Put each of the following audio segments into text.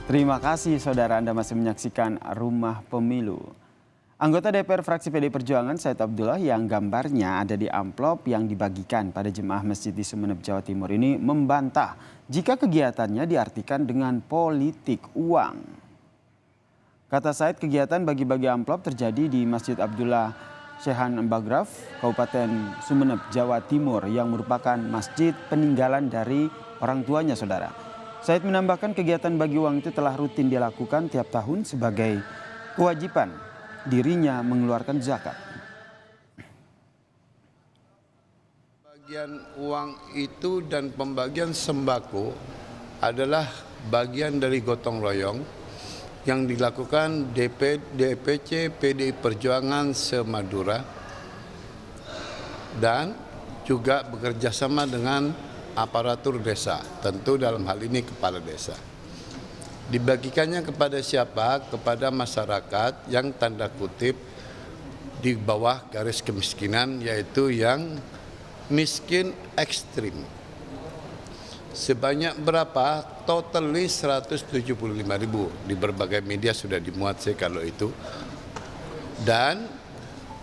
Terima kasih saudara Anda masih menyaksikan Rumah Pemilu. Anggota DPR fraksi PD Perjuangan Said Abdullah yang gambarnya ada di amplop yang dibagikan pada jemaah masjid di Sumeneb, Jawa Timur ini membantah jika kegiatannya diartikan dengan politik uang. Kata Said, kegiatan bagi-bagi amplop terjadi di Masjid Abdullah Shehan Bagraf, Kabupaten Sumeneb, Jawa Timur yang merupakan masjid peninggalan dari orang tuanya saudara. Said menambahkan kegiatan bagi uang itu telah rutin dilakukan tiap tahun sebagai kewajiban dirinya mengeluarkan zakat. Bagian uang itu dan pembagian sembako adalah bagian dari gotong royong yang dilakukan DPC PDI Perjuangan se-Madura dan juga bekerjasama dengan aparatur desa, tentu dalam hal ini kepala desa. Dibagikannya kepada siapa? Kepada masyarakat yang tanda kutip di bawah garis kemiskinan, yaitu yang miskin ekstrim. Sebanyak berapa? Totally 175.000. Di berbagai media sudah dimuat sih kalau itu. Dan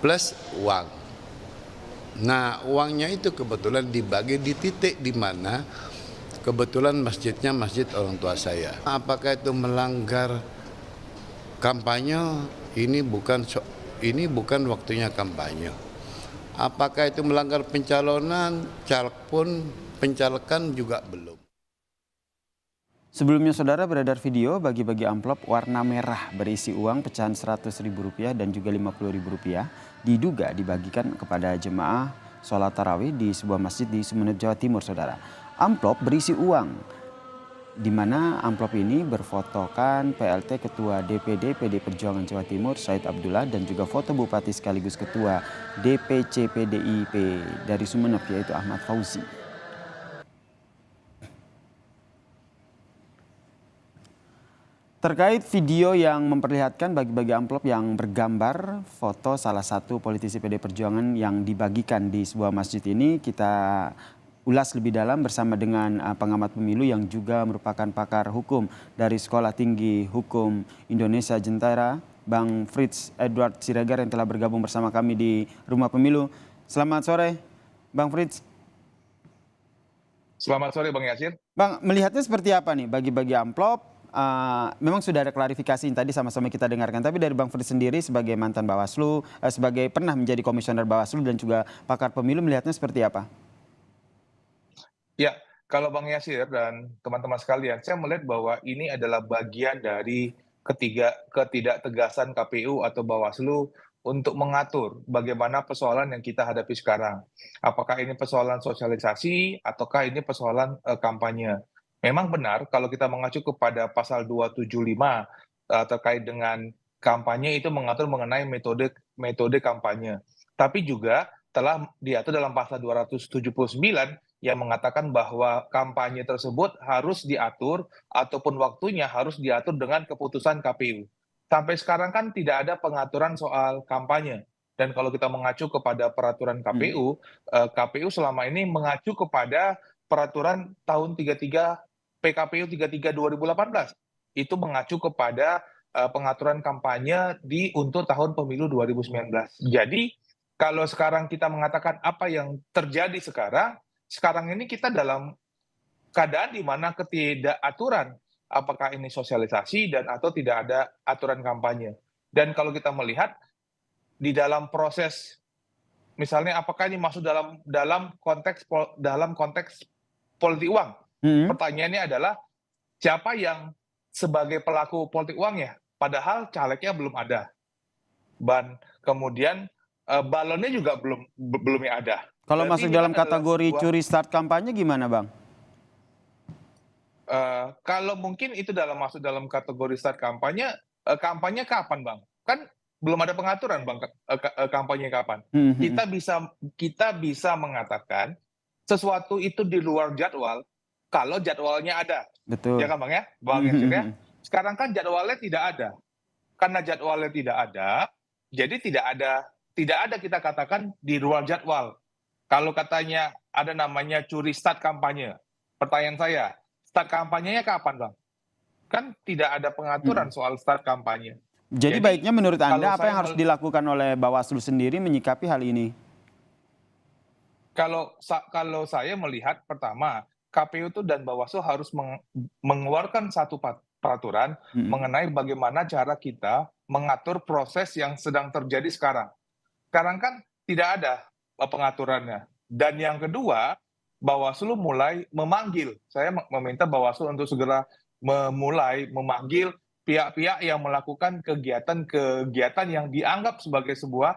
plus uang. Nah, uangnya itu kebetulan dibagi di titik di mana kebetulan masjidnya masjid orang tua saya. Apakah itu melanggar kampanye? Ini bukan waktunya kampanye. Apakah itu melanggar pencalonan? Caleg pun pencalekan juga belum. Sebelumnya saudara, beredar video bagi-bagi amplop warna merah berisi uang pecahan Rp100.000 dan juga Rp50.000 diduga dibagikan kepada jemaah sholat tarawih di sebuah masjid di Sumeneb, Jawa Timur saudara. Amplop berisi uang, di mana amplop ini berfotokan PLT Ketua DPD PD Perjuangan Jawa Timur Said Abdullah dan juga foto Bupati sekaligus Ketua DPC PDIP dari Sumeneb yaitu Ahmad Fauzi. Terkait video yang memperlihatkan bagi-bagi amplop yang bergambar foto salah satu politisi PD Perjuangan yang dibagikan di sebuah masjid ini, kita ulas lebih dalam bersama dengan pengamat pemilu yang juga merupakan pakar hukum dari Sekolah Tinggi Hukum Indonesia Jentera, Bang Frits Edward Siregar yang telah bergabung bersama kami di Rumah Pemilu. Selamat sore, Bang Frits. Selamat sore Bang Yasir. Bang, melihatnya seperti apa nih bagi-bagi amplop? Memang sudah ada klarifikasi yang tadi sama-sama kita dengarkan, tapi dari Bang Frits sendiri sebagai mantan Bawaslu, sebagai pernah menjadi komisioner Bawaslu dan juga pakar pemilu, melihatnya seperti apa? Ya, kalau Bang Yasir dan teman-teman sekalian, saya melihat bahwa ini adalah bagian dari ketidaktegasan KPU atau Bawaslu untuk mengatur bagaimana persoalan yang kita hadapi sekarang. Apakah ini persoalan sosialisasi ataukah ini persoalan kampanye? Memang benar kalau kita mengacu kepada pasal 275 terkait dengan kampanye itu mengatur mengenai metode kampanye. Tapi juga telah diatur dalam pasal 279 yang mengatakan bahwa kampanye tersebut harus diatur ataupun waktunya harus diatur dengan keputusan KPU. Sampai sekarang kan tidak ada pengaturan soal kampanye. Dan kalau kita mengacu kepada peraturan KPU, KPU selama ini mengacu kepada peraturan tahun 33 PKPU 33 2018. Itu mengacu kepada pengaturan kampanye untuk tahun pemilu 2019. Jadi kalau sekarang kita mengatakan apa yang terjadi sekarang ini kita dalam keadaan di mana ketidakaturan apakah ini sosialisasi dan atau tidak ada aturan kampanye. Dan kalau kita melihat di dalam proses misalnya apakah ini masuk dalam konteks politik uang. Pertanyaannya adalah siapa yang sebagai pelaku politik uang ya? Padahal calegnya belum ada. Dan kemudian balonnya juga belum ada. Kalau Berarti masuk ini dalam kan adalah kategori curi start kampanye gimana, Bang? Kalau mungkin itu masuk dalam kategori start kampanye, kampanye kapan, Bang? Kan belum ada pengaturan, Bang, kampanye kapan. Kita bisa mengatakan sesuatu itu di luar jadwal kalau jadwalnya ada. Betul. Ya kan, Bang ya? Bang Yasir ya. Sekarang kan jadwalnya tidak ada. Karena jadwalnya tidak ada, jadi tidak ada kita katakan di luar jadwal. Kalau katanya ada namanya curi start kampanye. Pertanyaan saya, start kampanyenya kapan, Bang? Kan tidak ada pengaturan soal start kampanye. Jadi Jadi baiknya menurut kalau Anda apa saya yang harus dilakukan oleh Bawaslu sendiri menyikapi hal ini? kalau saya melihat pertama, KPU itu dan Bawaslu harus mengeluarkan satu peraturan Mhm. mengenai bagaimana cara kita mengatur proses yang sedang terjadi sekarang. Sekarang kan tidak ada pengaturannya. Dan yang kedua, Bawaslu mulai memanggil. Saya meminta Bawaslu untuk segera memulai memanggil pihak-pihak yang melakukan kegiatan-kegiatan yang dianggap sebagai sebuah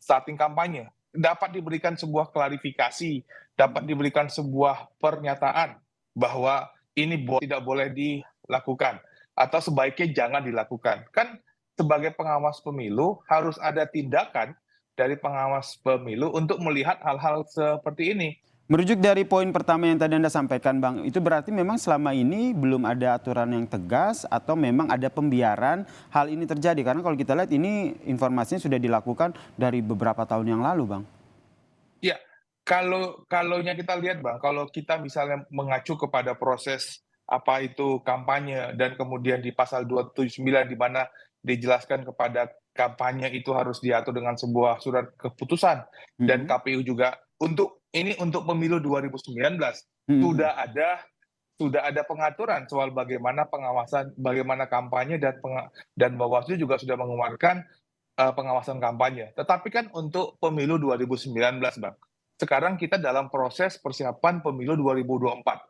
starting kampanye. Dapat diberikan sebuah klarifikasi, dapat diberikan sebuah pernyataan bahwa ini tidak boleh dilakukan atau sebaiknya jangan dilakukan. Kan sebagai pengawas pemilu harus ada tindakan dari pengawas pemilu untuk melihat hal-hal seperti ini. Merujuk dari poin pertama yang tadi Anda sampaikan, Bang, itu berarti memang selama ini belum ada aturan yang tegas atau memang ada pembiaran hal ini terjadi? Karena kalau kita lihat ini informasinya sudah dilakukan dari beberapa tahun yang lalu, Bang. Ya, kalaunya kita lihat, Bang, kalau kita misalnya mengacu kepada proses apa itu kampanye dan kemudian di pasal 279 di mana dijelaskan kepada kampanye itu harus diatur dengan sebuah surat keputusan dan Mhm. KPU juga untuk pemilu 2019 Mhm. sudah ada pengaturan soal bagaimana pengawasan, bagaimana kampanye dan Bawaslu juga sudah mengeluarkan pengawasan kampanye. Tetapi kan untuk pemilu 2019, Bang, sekarang kita dalam proses persiapan pemilu 2024,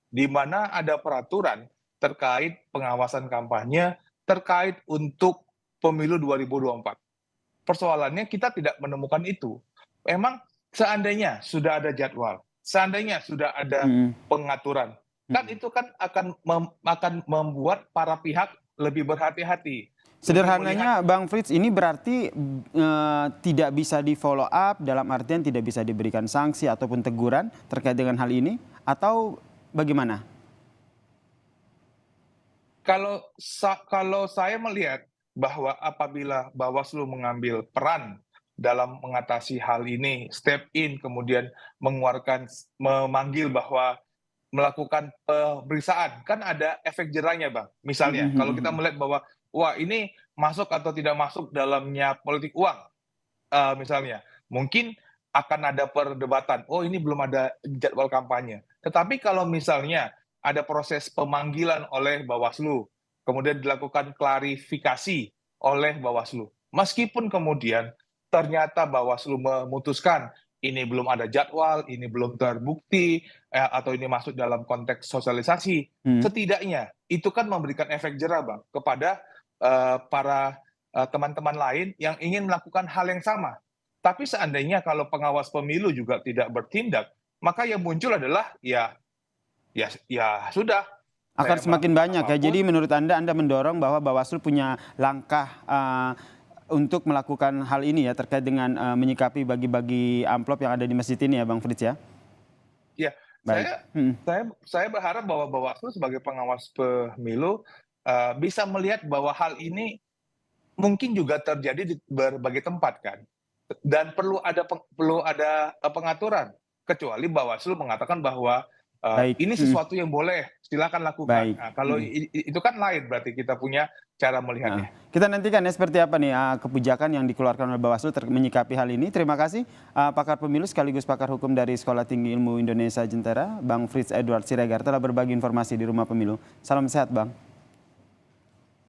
di mana ada peraturan terkait pengawasan kampanye, terkait untuk pemilu 2024. Persoalannya kita tidak menemukan itu. Memang seandainya sudah ada jadwal, seandainya sudah ada Mhm. pengaturan, kan Mhm. itu kan akan membuat para pihak lebih berhati-hati, lebih melihat. Sederhananya Bang Frits, ini berarti tidak bisa di-follow up, dalam artian tidak bisa diberikan sanksi ataupun teguran terkait dengan hal ini, atau bagaimana? Kalau saya melihat bahwa apabila Bawaslu mengambil peran dalam mengatasi hal ini, step in, kemudian memanggil bahwa melakukan pemeriksaan, kan ada efek jerahnya, Bang. Mhm, Misalnya, mhm, kalau kita mhm. melihat bahwa, wah ini masuk atau tidak masuk dalamnya politik uang, misalnya, mungkin akan ada perdebatan, oh ini belum ada jadwal kampanye. Tetapi kalau misalnya ada proses pemanggilan oleh Bawaslu, kemudian dilakukan klarifikasi oleh Bawaslu, meskipun kemudian ternyata Bawaslu memutuskan ini belum ada jadwal, ini belum terbukti, atau ini masuk dalam konteks sosialisasi, Mhm. setidaknya itu kan memberikan efek jerah, Bang, kepada para teman-teman lain yang ingin melakukan hal yang sama. Tapi seandainya kalau pengawas pemilu juga tidak bertindak, maka yang muncul adalah ya sudah, Akan saya semakin melakukan banyak ya. Jadi apapun. menurut Anda mendorong bahwa Bawaslu punya langkah untuk melakukan hal ini ya terkait dengan menyikapi bagi-bagi amplop yang ada di masjid ini ya Bang Frits ya? Ya, Baik. saya Mhm. saya berharap bahwa Bawaslu sebagai pengawas pemilu bisa melihat bahwa hal ini mungkin juga terjadi di berbagai tempat kan, dan perlu ada pengaturan, kecuali Bawaslu mengatakan bahwa, Baik. ini Mhm. sesuatu yang boleh, silakan lakukan. Baik. Nah, kalau Mhm. itu kan lain berarti kita punya cara Heeh. melihatnya. Kita nantikan ya seperti apa nih kebijakan yang dikeluarkan oleh Bawaslu menyikapi hal ini. Terima kasih pakar pemilu sekaligus pakar hukum dari Sekolah Tinggi Ilmu Indonesia Jentera, Bang Frits Edward Siregar telah berbagi informasi di Rumah Pemilu. Salam sehat, Bang.